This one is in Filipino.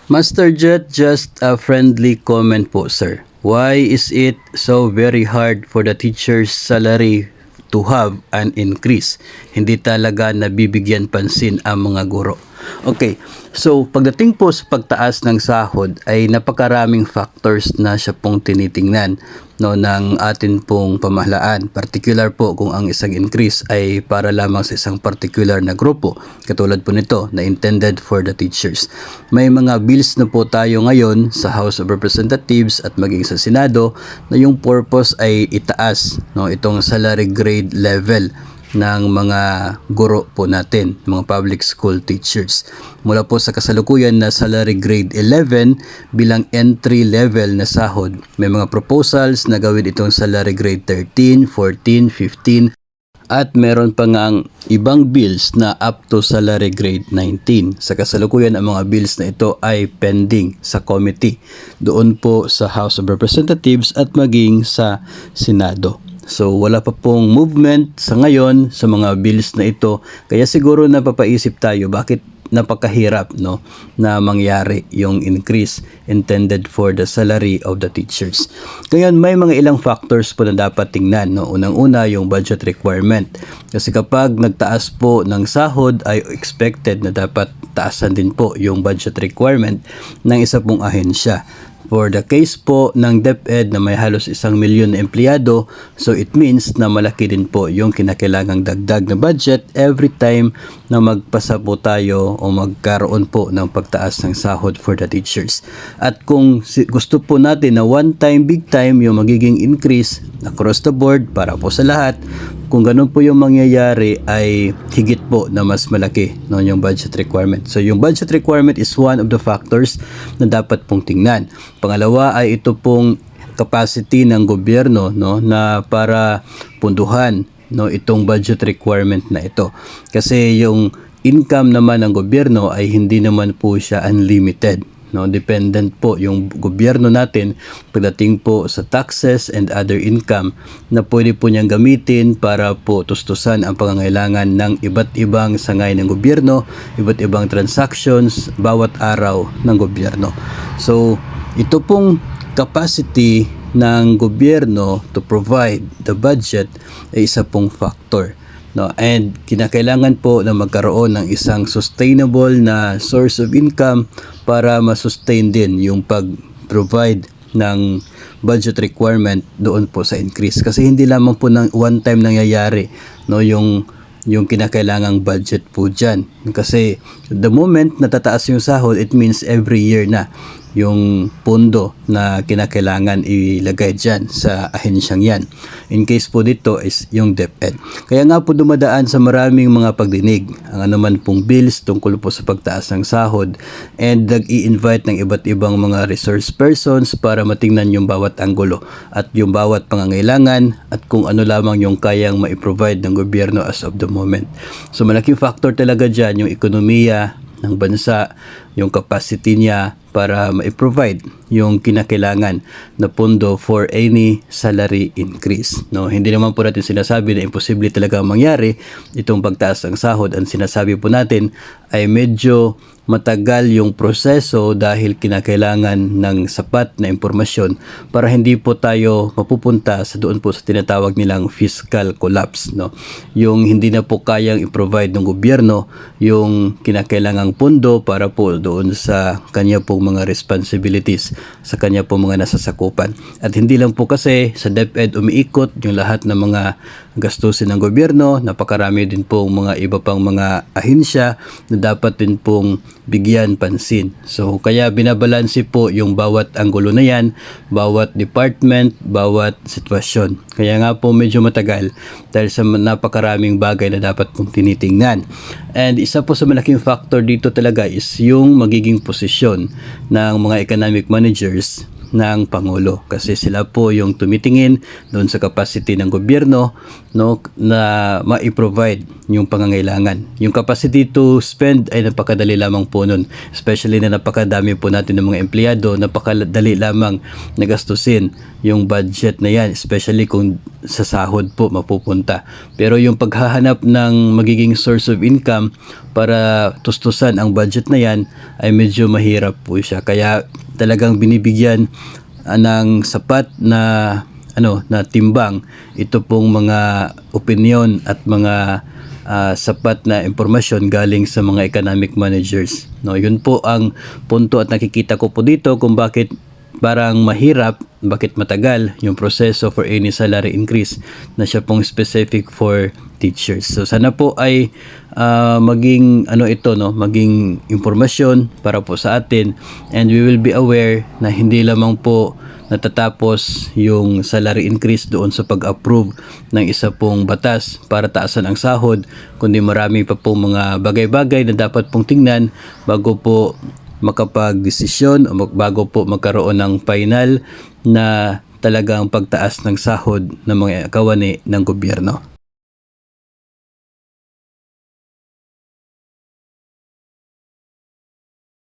Master Jet, just a friendly comment po, sir. Why is it so very hard for the teacher's salary to have an increase? Hindi talaga nabibigyan pansin ang mga guro. Okay, so pagdating po sa pagtaas ng sahod ay napakaraming factors na siya pong tinitingnan ng atin pong pamahalaan. Particular po kung ang isang increase ay para lamang sa isang particular na grupo. Katulad po nito na intended for the teachers. May mga bills na po tayo ngayon sa House of Representatives at maging sa Senado na yung purpose ay itaas itong salary grade level ng mga guro po natin, mga public school teachers. Mula po sa kasalukuyan na salary grade 11 bilang entry level na sahod, may mga proposals na gawin itong salary grade 13, 14, 15 at meron pa nga ang ibang bills na up to salary grade 19. Sa kasalukuyan, ang mga bills na ito ay pending sa committee doon po sa House of Representatives at maging sa Senado. So wala pa pong movement sa ngayon sa mga bills na ito, kaya siguro napapaisip tayo bakit napakahirap na mangyari yung increase intended for the salary of the teachers. Kaya may mga ilang factors po na dapat tingnan. Unang-una yung budget requirement. Kasi kapag nagtaas po ng sahod ay expected na dapat taasan din po yung budget requirement ng isa pong ahensya. For the case po ng DepEd na may halos 1,000,000 na empleyado, so it means na malaki din po yung kinakailangang dagdag na budget every time na magpasa po tayo o magkaroon po ng pagtaas ng sahod for the teachers. At kung gusto po natin na one time, big time yung magiging increase across the board para po sa lahat, kung ganun po yung mangyayari ay higit po na mas malaki yung budget requirement. So yung budget requirement is one of the factors na dapat pong tingnan. Pangalawa ay ito pong capacity ng gobyerno na para punduhan itong budget requirement na ito. Kasi yung income naman ng gobyerno ay hindi naman po siya unlimited. Dependent po yung gobyerno natin pagdating po sa taxes and other income na pwede po niyang gamitin para po tustusan ang pangangailangan ng iba't ibang sangay ng gobyerno, iba't ibang transactions bawat araw ng gobyerno. So ito pong capacity ng gobyerno to provide the budget ay isa pong factor. And kinakailangan po na magkaroon ng isang sustainable na source of income para masustain din yung pag-provide ng budget requirement doon po sa increase. Kasi hindi lamang po ng one time nangyayari yung kinakailangang budget po dyan. Kasi the moment natataas yung sahod, it means every year na yung pondo na kinakailangan ilagay dyan sa ahensyang yan. In case po dito is yung DepEd. Kaya nga po dumadaan sa maraming mga pagdinig ang anuman pong bills tungkol po sa pagtaas ng sahod, and nag-i-invite ng iba't ibang mga resource persons para matingnan yung bawat anggulo at yung bawat pangangailangan at kung ano lamang yung kayang ma-provide ng gobyerno as of the moment. So malaking factor talaga dyan yung ekonomiya ng bansa, yung capacity niya para ma-provide yung kinakailangan na pondo for any salary increase. Hindi naman po natin sinasabi na imposible talaga mangyari itong pagtaas ng sahod. Ang sinasabi po natin ay medyo matagal yung proseso dahil kinakailangan ng sapat na impormasyon para hindi po tayo mapupunta sa doon po sa tinatawag nilang fiscal collapse. Yung hindi na po kayang i-provide ng gobyerno yung kinakailangang pondo para po doon sa kanya pong mga responsibilities, sa kanya pong mga nasasakupan. At hindi lang po kasi sa DepEd umiikot yung lahat ng mga gastusin ng gobyerno, napakarami din pong mga iba pang mga ahensya na dapat din pong bigyan pansin. So kaya binabalanse po yung bawat anggulo na yan, bawat department, bawat sitwasyon. Kaya nga po medyo matagal dahil sa napakaraming bagay na dapat pong tinitingnan. And isa po sa malaking factor dito talaga is yung magiging posisyon ng mga economic managers ng Pangulo kasi sila po yung tumitingin doon sa capacity ng gobyerno, no, na ma-provide yung pangangailangan. Yung capacity to spend ay napakadali lamang po nun, especially na napakadami po natin ng mga empleyado, napakadali lamang nagastusin yung budget na yan, especially kung sa sahod po mapupunta. Pero yung paghahanap ng magiging source of income para tustusan ang budget na yan ay medyo mahirap po siya. Kaya talagang binibigyan ng sapat na na timbang ito pong mga opinion at mga sapat na impormasyon galing sa mga economic managers. No, yun po ang punto at nakikita ko po dito kung bakit parang mahirap, bakit matagal yung proseso for any salary increase na siya pong specific for teachers. So sana po ay maging maging impormasyon para po sa atin, and we will be aware na hindi lamang po natatapos yung salary increase doon sa pag-approve ng isa pong batas para taasan ang sahod, kundi marami pa pong mga bagay-bagay na dapat pong tingnan bago po makapag-desisyon o bago po magkaroon ng final na talagang pagtaas ng sahod ng mga kawani ng gobyerno.